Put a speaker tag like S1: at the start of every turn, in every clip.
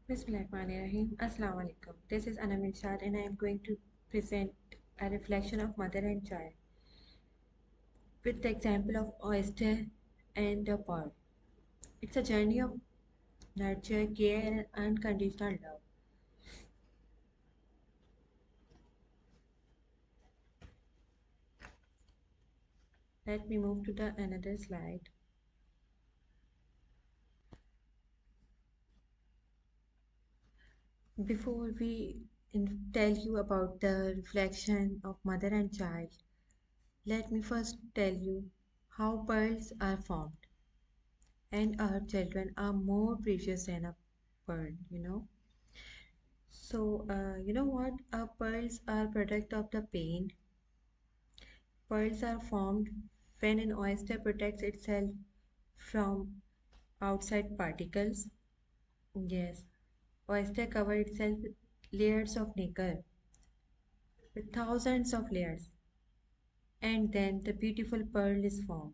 S1: Bismillahirrahmanirrahim. Assalamu alaikum. This is Anam Arshad and I am going to present a reflection of mother and child with the example of oyster and a pearl. It's a journey of nurture, care, and unconditional love. Let me move to the another slide. Before we tell you about the reflection of mother and child, let me first tell you how pearls are formed. And our children are more precious than a pearl. So, you know what? Pearls are product of the pain. Pearls are formed when an oyster protects itself from outside particles. Yes, oyster cover itself with layers of nacre, with thousands of layers, and then the beautiful pearl is formed.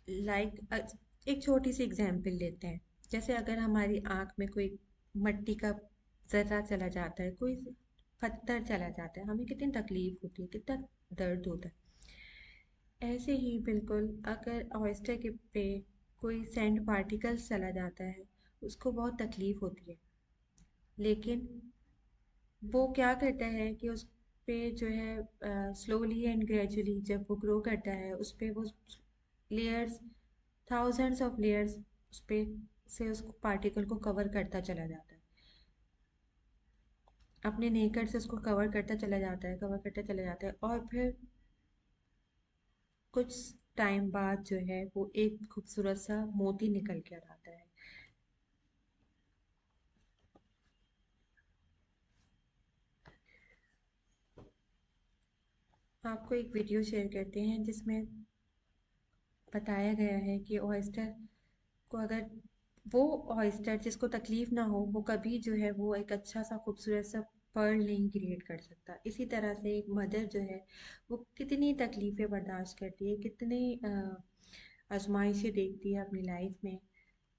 S1: Like एक छोटी सी example लेते हैं। जैसे अगर हमारी आँख में कोई मट्टी का ज़र्रा चला जाता है, कोई पत्थर चला जाता है, हमें कितनी तकलीफ होती है, कितना दर्द होता है। ऐसे ही बिल्कुल अगर ऑयस्टर के पे कोई सैंड पार्टिकल्स चला जाता है, उसको बहुत तकलीफ होती है। लेकिन वो क्या करता है कि उस पे जो है स्लोली एंड ग्रेजुअली जब वो ग्रो करता है उस पे वो लेयर्स थाउजेंड्स ऑफ लेयर्स उस पे से उस पार्टिकल को कवर करता चला जाता है, अपने नेकर से उसको कवर करता चला जाता है, कवर करता चला जाता है, और फिर कुछ टाइम बाद जो है वो एक खूबसूरत सा मोती निकल कर आता है। आपको एक वीडियो शेयर करते हैं जिसमें बताया गया है कि ऑयस्टर को अगर वो ऑयस्टर जिसको तकलीफ ना हो वो कभी जो है वो एक अच्छा सा खूबसूरत सा पर्ल नहीं क्रिएट कर सकता। इसी तरह से एक मदर जो है वो कितनी तकलीफ़ें बर्दाश्त करती है, कितनी आजमाइशें देखती है अपनी लाइफ में,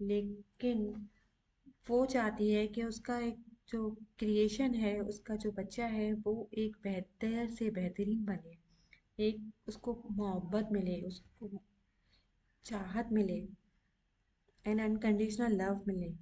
S1: लेकिन वो चाहती है कि उसका एक जो क्रिएशन है, उसका जो बच्चा है वो एक बेहतर से बेहतरीन बने, एक उसको मोहब्बत मिले, उसको चाहत मिले, एंड अनकंडीशनल लव मिले।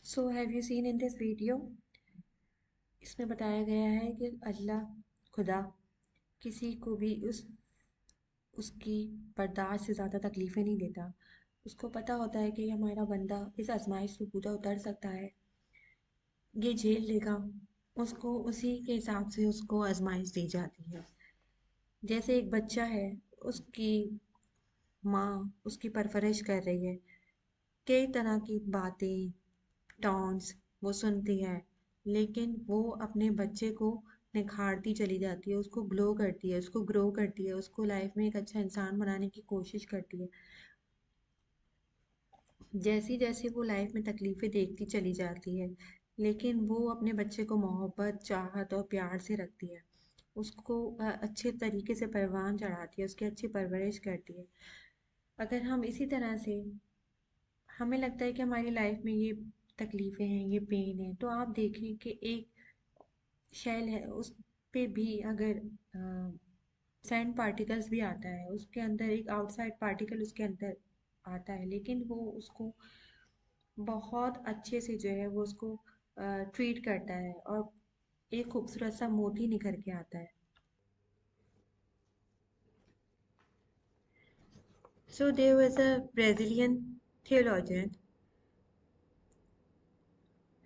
S1: So have you seen in this video, इसमें बताया गया है कि अल्लाह खुदा किसी को भी उसकी बर्दाश्त से ज़्यादा तकलीफ़ें नहीं देता। उसको पता होता है कि हमारा बंदा इस आजमाइश से पूरा उतर सकता है, ये झेल लेगा। उसको उसी के हिसाब से उसको आजमाइश दी जाती है। जैसे एक बच्चा है, उसकी माँ उसकी परवरिश कर रही है, कई तरह की बातें, टॉन्ट्स वो सुनती है, लेकिन वो अपने बच्चे को निखारती चली जाती है, उसको ग्लो करती है, उसको ग्रो करती है, उसको लाइफ में एक अच्छा इंसान बनाने की कोशिश करती है। जैसी जैसी वो लाइफ में तकलीफ़ें देखती चली जाती है, लेकिन वो अपने बच्चे को मोहब्बत, चाहत और प्यार से रखती है। उसको अच्छे तरीके से परवान चढ़ाती है, उसकी अच्छी परवरिश करती है। अगर हम इसी तरह से, हमें लगता है कि हमारी लाइफ में ये तकलीफ़ें हैं, ये पेन है, तो आप देखें कि एक शेल है, उस पे भी अगर सैंड पार्टिकल्स भी आता है, उसके अंदर एक आउटसाइड पार्टिकल उसके अंदर आता है, लेकिन वो उसको बहुत अच्छे से जो है वो उसको ट्रीट करता है और एक खूबसूरत सा मोती निखर के आता है। So there was a Brazilian theologian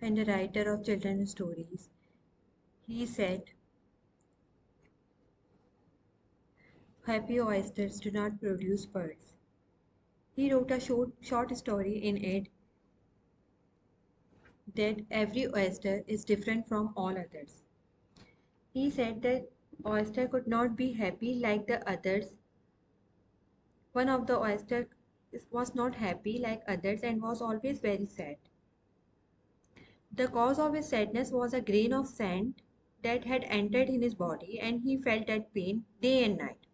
S1: and a writer of children's stories. He said, happy oysters do not produce pearls. He wrote a short story in it that every oyster is different from all others. He said that oyster could not be happy like the others. One of the oysters was not happy like others and was always very sad. The cause of his sadness was a grain of sand that had entered in his body, and he felt that pain day and night.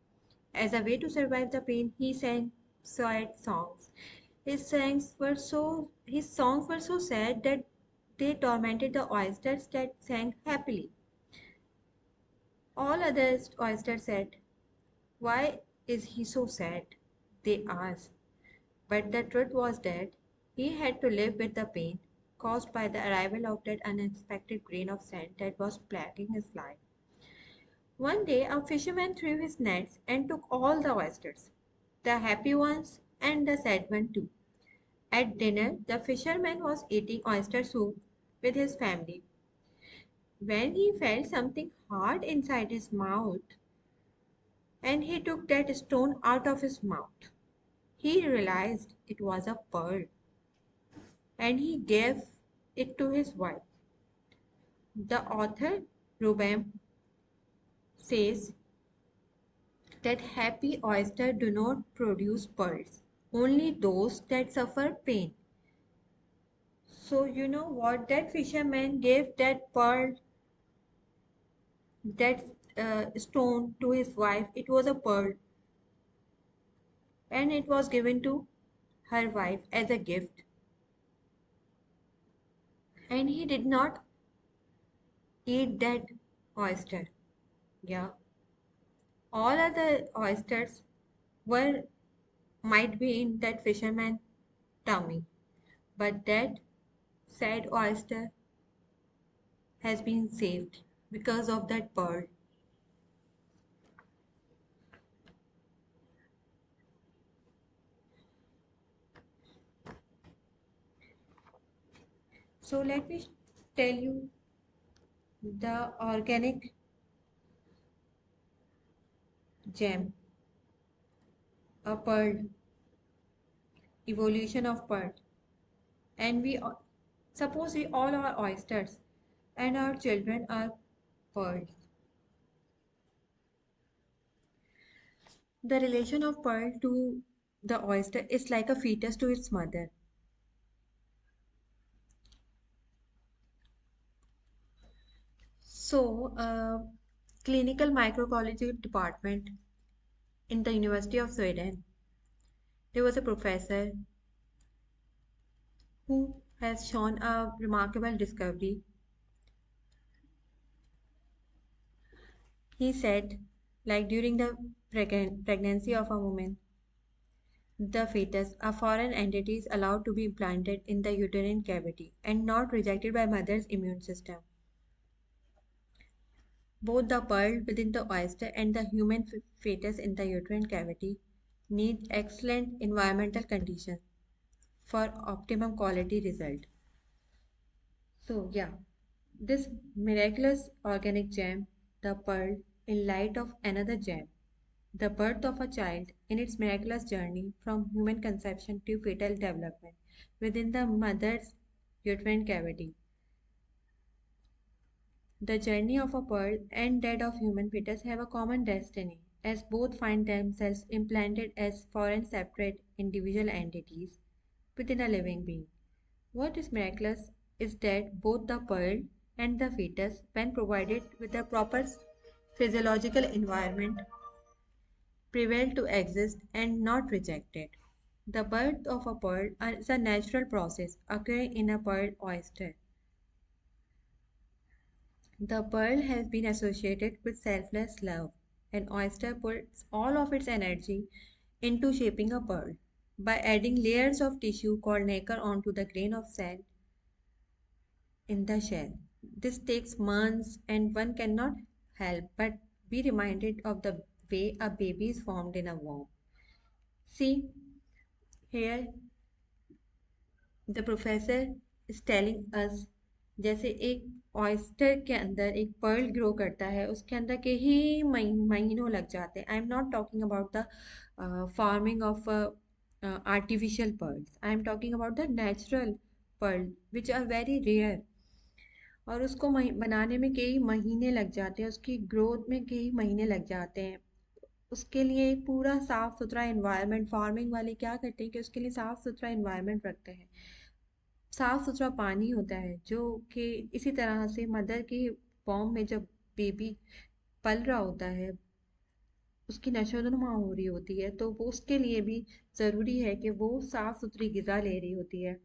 S1: As a way to survive the pain, he sang sad songs. His songs were so sad that they tormented the oysters that sang happily. All other oysters said, "Why is he so sad?" they asked. But the truth was that he had to live with the pain caused by the arrival of that unexpected grain of sand that was plaguing his life. One day, a fisherman threw his nets and took all the oysters, the happy ones and the sad ones too. At dinner, the fisherman was eating oyster soup with his family when he felt something hard inside his mouth, and he took that stone out of his mouth. He realized it was a pearl, and he gave it to his wife. The author, Rubem, says that happy oysters do not produce pearls, only those that suffer pain. So, you know what? That fisherman gave that pearl, that stone to his wife. It was a pearl, and it was given to her wife as a gift. And he did not eat that oyster. Yeah, all other oysters were might be in that fisherman's tummy, but that sad oyster has been saved because of that pearl. So let me tell you the organic gem, a pearl, evolution of pearl. And suppose we all are oysters and our children are pearls. The relation of pearl to the oyster is like a fetus to its mother. So, clinical microbiology department in the University of Sweden, there was a professor who has shown a remarkable discovery. He said, like during the pregnancy of a woman, the fetus, a foreign entity, is allowed to be implanted in the uterine cavity and not rejected by mother's immune system. Both the pearl within the oyster and the human fetus in the uterine cavity need excellent environmental conditions for optimum quality result. So yeah, this miraculous organic gem, the pearl, in light of another gem, the birth of a child in its miraculous journey from human conception to fetal development within the mother's uterine cavity. The journey of a pearl and that of human fetus have a common destiny, as both find themselves implanted as foreign separate individual entities within a living being. What is miraculous is that both the pearl and the fetus, when provided with a proper physiological environment, prevail to exist and not rejected. The birth of a pearl is a natural process occurring in a pearl oyster. The pearl has been associated with selfless love. An oyster puts all of its energy into shaping a pearl by adding layers of tissue called nacre onto the grain of sand in the shell. This takes months, and one cannot help but be reminded of the way a baby is formed in a womb. See, Here the professor is telling us, जैसे एक oyster के अंदर एक Perl grow करता है, उसके अंदर के ही महीनों लग जाते हैं. I am not talking about the farming of artificial pearls. I am talking about the natural pearl which are very rare. और उसको बनाने में कई महीने लग जाते हैं, उसकी ग्रोथ में कई महीने लग जाते हैं. उसके लिए एक पूरा साफ सुथरा इन्वायरमेंट, फार्मिंग वाले क्या करते हैं कि उसके लिए साफ सुथरा इन्वायरमेंट रखते हैं. साफ सुथरा पानी होता है, जो कि इसी तरह से मदर के फॉर्म में जब बेबी पल रहा होता है, उसकी नशोनुमा हो रही होती है, तो वो उसके लिए भी ज़रूरी है कि वो साफ सुथरी ग़िज़ा ले रही होती है.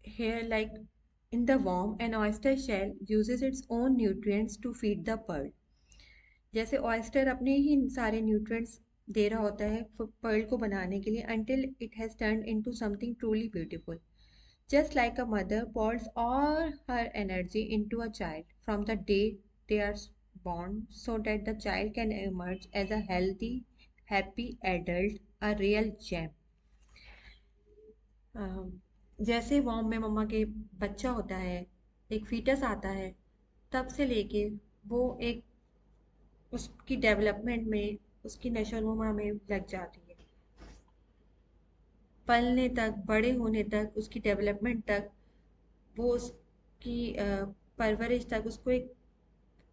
S1: Here, like in the worm, an oyster shell uses its own nutrients to feed the pearl. जैसे ऑयस्टर अपने ही सारे न्यूट्रिएंट्स दे रहा होता है पर्ल को बनाने के लिए, until it has turned into something truly beautiful. Just like a mother pours all her energy into a child from the day they are born, so that the child can emerge as a healthy, happy adult, a real gem. जैसे warm में मम्मा के बच्चा होता है, एक foetus आता है, तब से लेके वो एक उसकी डेवलपमेंट में, उसकी नशोनुमा में लग जाती है, पलने तक, बड़े होने तक, उसकी डेवलपमेंट तक, वो उसकी परवरिश तक, उसको एक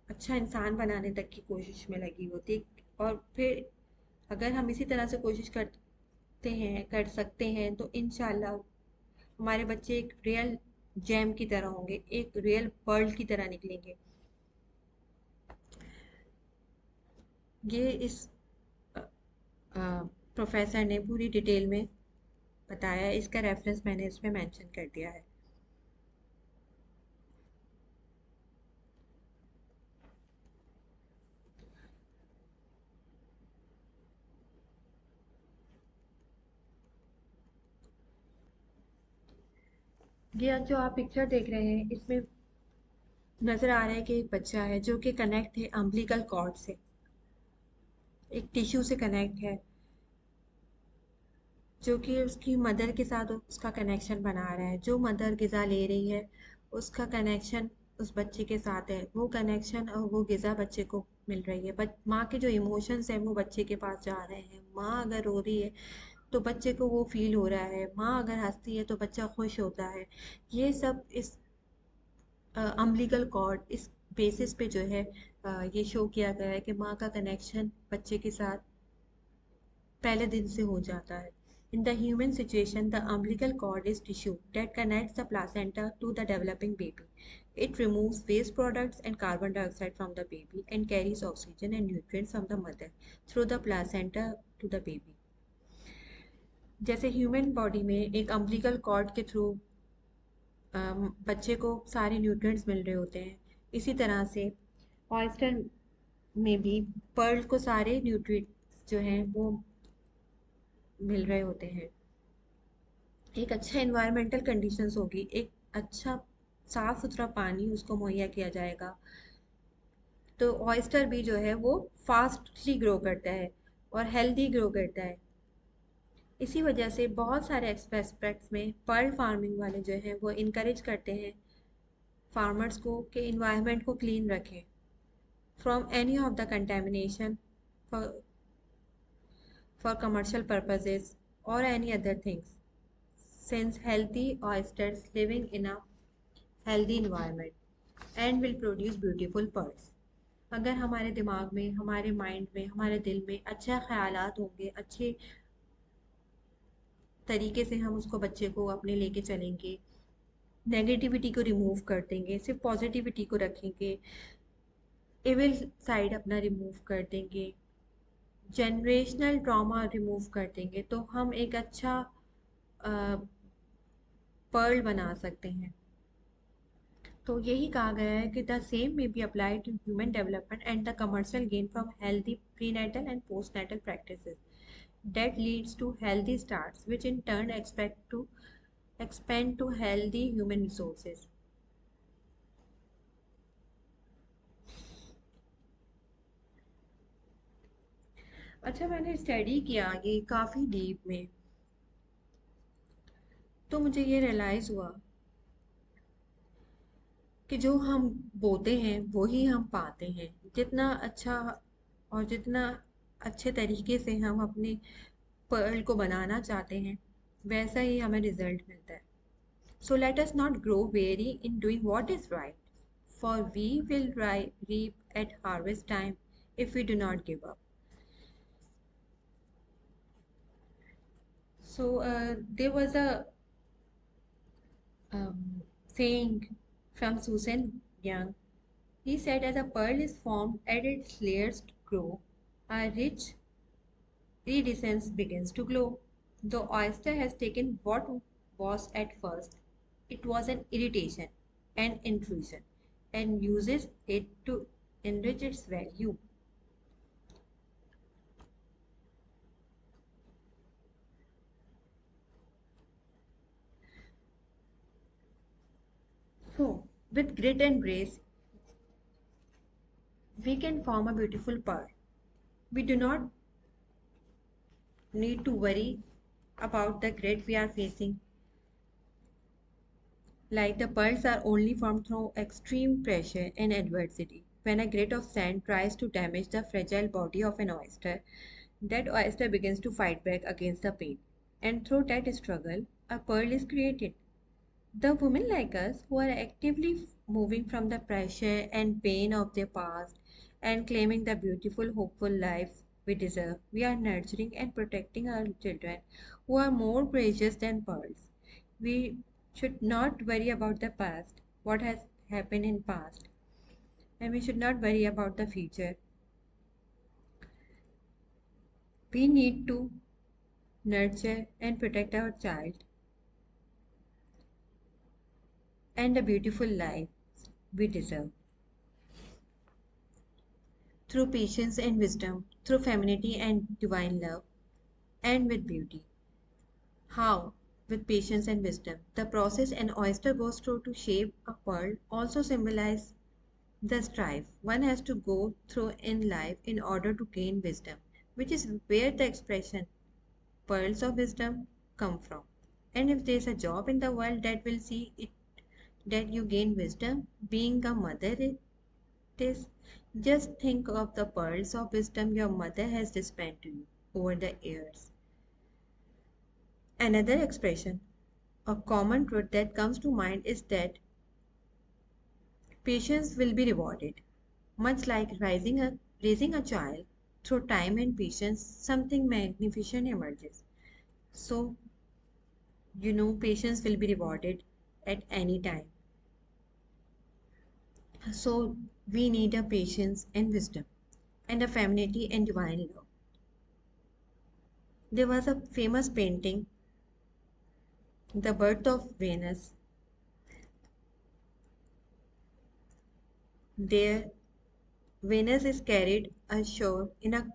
S1: अच्छा इंसान बनाने तक की कोशिश में लगी होती है. और फिर अगर हम इसी तरह से कोशिश करते हैं, कर सकते हैं, तो इंशाल्लाह हमारे बच्चे एक रियल जेम की तरह होंगे, एक रियल पर्ल की तरह निकलेंगे. ये इस प्रोफेसर ने पूरी डिटेल में बताया. इसका रेफरेंस मैंने इसमें मेंशन कर दिया है. ये जो आप पिक्चर देख रहे हैं, इसमें नजर आ रहा है कि एक बच्चा है जो कि कनेक्ट है अम्बिलिकल कॉर्ड से, एक टिश्यू से कनेक्ट है, जो कि उसकी मदर के साथ उसका कनेक्शन बना रहा है. जो मदर ग़िज़ा ले रही है, उसका कनेक्शन उस बच्चे के साथ है. वो कनेक्शन और वो ग़िज़ा बच्चे को मिल रही है. बट माँ के जो इमोशंस हैं वो बच्चे के पास जा रहे हैं. माँ अगर रो रही है तो बच्चे को वो फील हो रहा है. माँ अगर हंसती है तो बच्चा खुश होता है. ये सब इस अम्बिलिकल कॉर्ड, इस बेसिस पे जो है ये शो किया गया है कि माँ का कनेक्शन बच्चे के साथ पहले दिन से हो जाता है. In the human situation, the umbilical cord is tissue that connects the placenta to the developing baby. It removes waste products and carbon dioxide from the baby and carries oxygen and nutrients from the mother through the placenta to the baby. जैसे human body में एक umbilical cord के through बच्चे को सारे nutrients मिल रहे होते हैं, इसी तरह से ऑयस्टर में भी पर्ल को सारे न्यूट्रिएंट्स जो हैं वो मिल रहे होते हैं. एक अच्छा इन्वायरमेंटल कंडीशंस होगी, एक अच्छा साफ सुथरा पानी उसको मुहैया किया जाएगा, तो ऑयस्टर भी जो है वो फास्टली ग्रो करता है और हेल्दी ग्रो करता है. इसी वजह से बहुत सारे एस्पेक्ट्स में पर्ल फार्मिंग वाले जो हैं वो इनकरेज करते हैं फार्मर्स को कि इन्वायरमेंट को क्लीन रखें from any of the contamination for commercial purposes or any other things, since healthy oysters living in a healthy environment and will produce beautiful pearls. अगर हमारे दिमाग में, हमारे माइंड में, हमारे दिल में अच्छे ख्यालात होंगे, अच्छे तरीके से हम उसको बच्चे को अपने लेके चलेंगे, नेगेटिविटी को रिमूव कर देंगे, सिर्फ पॉजिटिविटी को रखेंगे, इविल साइड अपना रिमूव कर देंगे, जनरेशनल ट्रॉमा रिमूव कर देंगे, तो हम एक अच्छा पर्ल बना सकते हैं. तो यही कहा गया है कि the same may be applied to human development and the commercial gain from healthy prenatal and postnatal practices that leads to healthy starts, which in turn expect to expand to healthy human resources. अच्छा, मैंने study किया ये काफ़ी deep में, तो मुझे ये realise हुआ कि जो हम बोते हैं वो ही हम पाते हैं। जितना अच्छा और जितना अच्छे तरीके से हम अपने पर्ल को बनाना चाहते हैं, वैसा ही हमें रिजल्ट मिलता है। So let us not grow weary in doing what is right, for we will reap at harvest time if we do not give up. So there was a saying from Susan Young. He said, as a pearl is formed and its layers grow, a rich iridescence begins to glow. The oyster has taken what was at first, it was an irritation, an intrusion, and uses it to enrich its value. So, with grit and grace, we can form a beautiful pearl. We do not need to worry about the grit we are facing. Like the pearls are only formed through extreme pressure and adversity. When a grit of sand tries to damage the fragile body of an oyster, that oyster begins to fight back against the pain. And through that struggle, a pearl is created. The women like us who are actively moving from the pressure and pain of their past and claiming the beautiful, hopeful lives we deserve, we are nurturing and protecting our children who are more precious than pearls. We should not worry about the past, what has happened in past, and we should not worry about the future. We need to nurture and protect our child and the beautiful life we deserve. Through patience and wisdom, through femininity and divine love, and with beauty. How? With patience and wisdom. The process an oyster goes through to shape a pearl also symbolizes the strife one has to go through in life in order to gain wisdom, which is where the expression pearls of wisdom come from. And if there's a job in the world that will see it that you gain wisdom, being a mother it is. Just think of the pearls of wisdom your mother has dispensed to you over the years. Another expression, a common truth that comes to mind is that patience will be rewarded. Much like raising a child, through time and patience, something magnificent emerges. So, patience will be rewarded at any time. So, we need a patience and wisdom, and a femininity and divine love. There was a famous painting, The Birth of Venus. There, Venus is carried ashore in a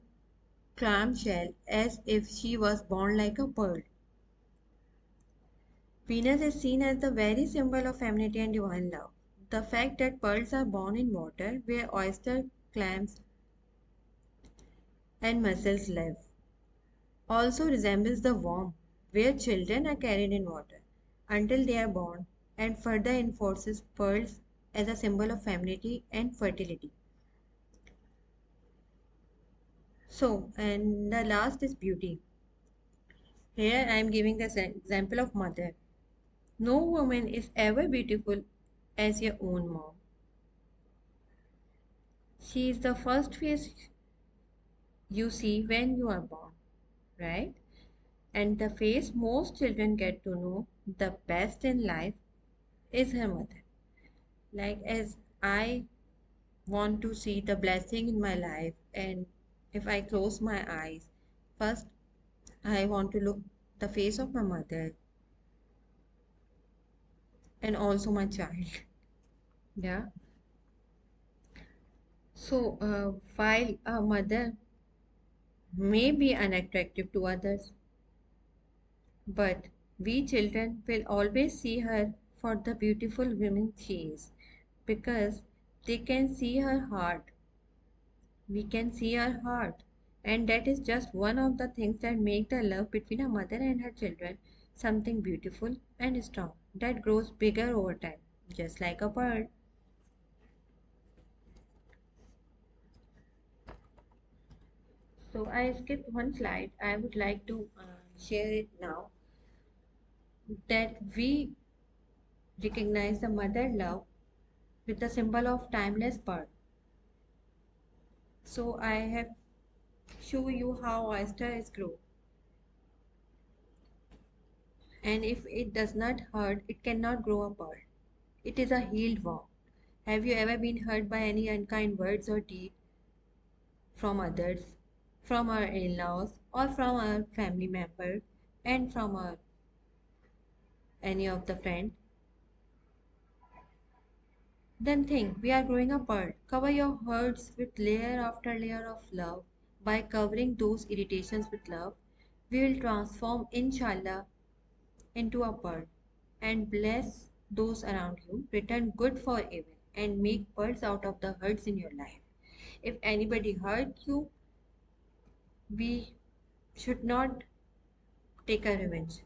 S1: clamshell as if she was born like a pearl. Venus is seen as the very symbol of femininity and divine love. The fact that pearls are born in water where oyster clams and mussels live also resembles the womb where children are carried in water until they are born and further enforces pearls as a symbol of femininity and fertility. So, and the last is beauty. Here I am giving the example of mother. No woman is ever beautiful as your own mom. She is the first face you see when you are born, right? And the face most children get to know the best in life is her mother. Like, as I want to see the blessing in my life, and if I close my eyes, first I want to look the face of my mother and also my child. Yeah. So, while a mother may be unattractive to others, but we children will always see her for the beautiful woman she is because they can see her heart. We can see her heart. And that is just one of the things that make the love between a mother and her children something beautiful and strong that grows bigger over time, just like a bird. So I skipped one slide. I would like to share it now that we recognize the mother love with the symbol of timeless bird. So I have show you how oyster is grow, and if it does not hurt, it cannot grow a bird. It is a healed worm. Have you ever been hurt by any unkind words or deed from others, from our in-laws, or from our family member, and from our any of the friend? Then think we are growing a bird. Cover your hurts with layer after layer of love. By covering those irritations with love, we will transform, inshallah, into a bird and bless those around you, return good for evil, and make birds out of the hurts in your life. If anybody hurt you, we should not take a revenge.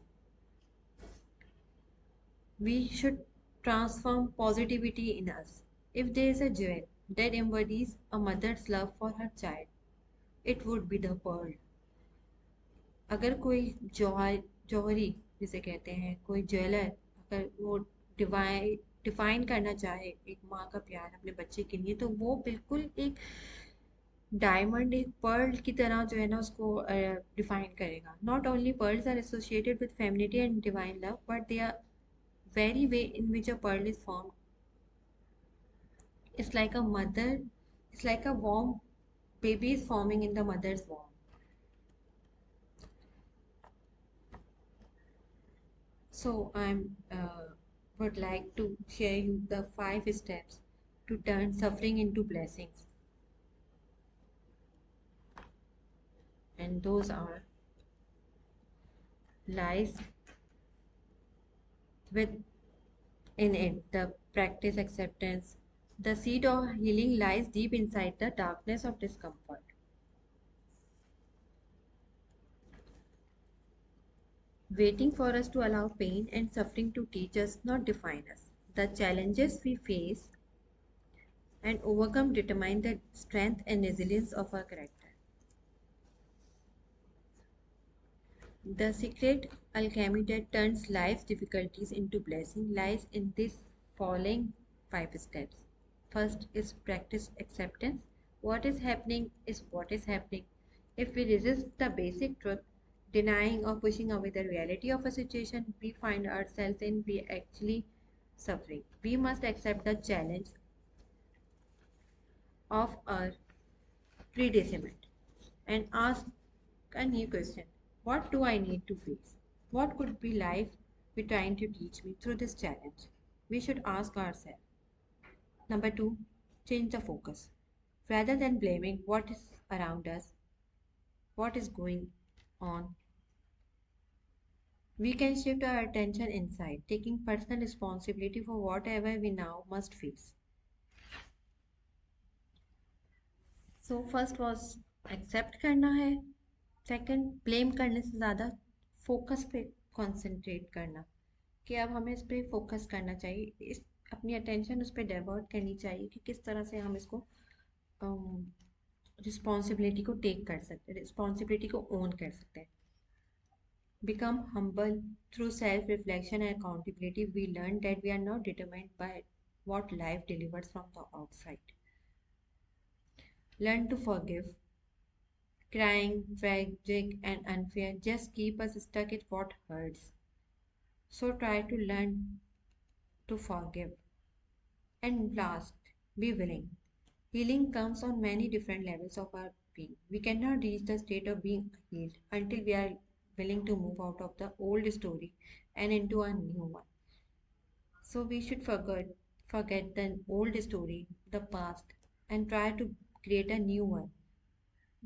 S1: We should transform positivity in us. If there is a jewel that embodies a mother's love for her child, it would be the pearl. अगर कोई जौहरी जिसे कहते हैं कोई jeweller अगर वो define करना चाहे एक माँ का प्यार अपने बच्चे के लिए तो वो बिल्कुल एक डायमंड एक पर्ल की तरह जो है ना उसको डिफाइन करेगा not only pearls are associated with femininity and divine love but they are very way in which a pearl is formed. It's like a mother, it's like a warm baby is forming in the mother's womb. So I'm would like to share you the 5 steps to turn suffering into blessings, and those are lies with in it the practice acceptance. The seed of healing lies deep inside the darkness of discomfort. Waiting for us to allow pain and suffering to teach us, not define us. The challenges we face and overcome determine the strength and resilience of our character. The secret alchemy that turns life's difficulties into blessing lies in these following 5 steps. First is practice acceptance. What is happening is what is happening. If we resist the basic truth, denying or pushing away the reality of a situation, we find ourselves in we actually suffering. We must accept the challenge of our predicament and ask a new question. What do I need to face? What could be life be trying to teach me through this challenge? We should ask ourselves. Number 2, change the focus. Rather than blaming what is around us, what is going on, we can shift our attention inside, taking personal responsibility for whatever we now must face. So first was accept करना है, second blame करने से ज़्यादा focus पे concentrate करना कि अब हमें इस पे फोकस करना चाहिए, इस अपनी अटेंशन उस पर डाइवर्ट करनी चाहिए कि किस तरह से हम इसको रिस्पॉन्सिबिलिटी को टेक कर सकते हैं, रिस्पॉन्सिबिलिटी को ओन कर सकते हैं. Become humble through self-reflection and accountability. We learn that we are not determined by what life delivers from the outside. Learn to forgive. Crying, tragic, and unfair just keep us stuck at what hurts. So try to learn to forgive. And last, be willing. Healing comes on many different levels of our being. We cannot reach the state of being healed until we are willing to move out of the old story and into a new one. So we should forget the old story, the past, and try to create a new one.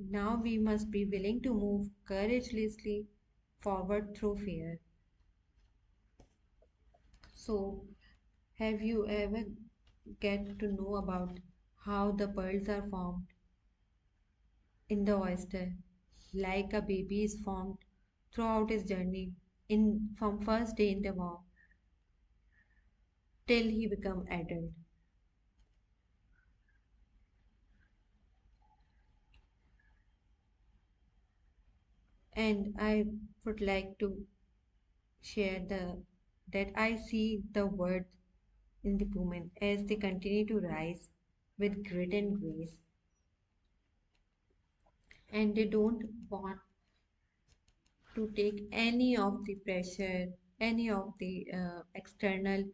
S1: Now we must be willing to move courageously forward through fear. So, have you ever get to know about how the pearls are formed in the oyster, like a baby is formed throughout his journey in from first day in the womb till he become adult. And I would like to share the that I see the word in the women as they continue to rise with grit and grace, and they don't want to take any of the pressure, any of the external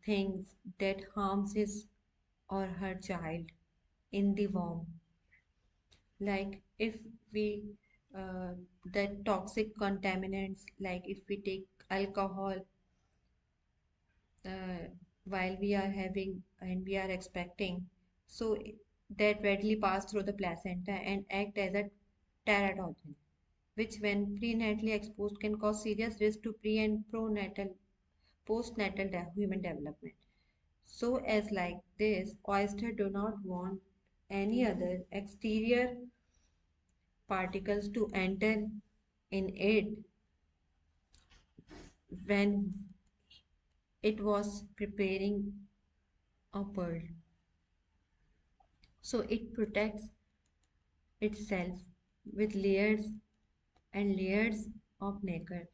S1: things that harms his or her child in the womb. Like if we the toxic contaminants, like if we take alcohol uh, while we are having and we are expecting, so that readily pass through the placenta and act as a teratogen, which when prenatally exposed can cause serious risk to pre and pronatal postnatal human development. So as like this, oyster do not want any other exterior particles to enter in it when it was preparing a pearl. So it protects itself with layers and layers of nacre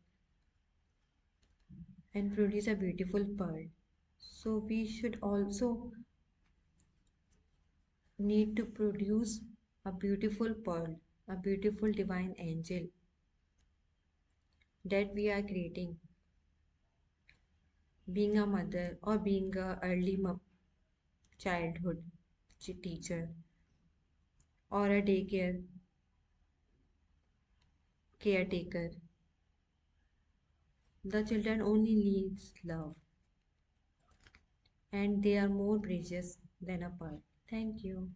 S1: and produce a beautiful pearl. So we should also need to produce a beautiful pearl, a beautiful divine angel that we are creating, being a mother or being a early childhood teacher or a daycare caretaker. The children only needs love and they are more precious than a pearl. Thank you.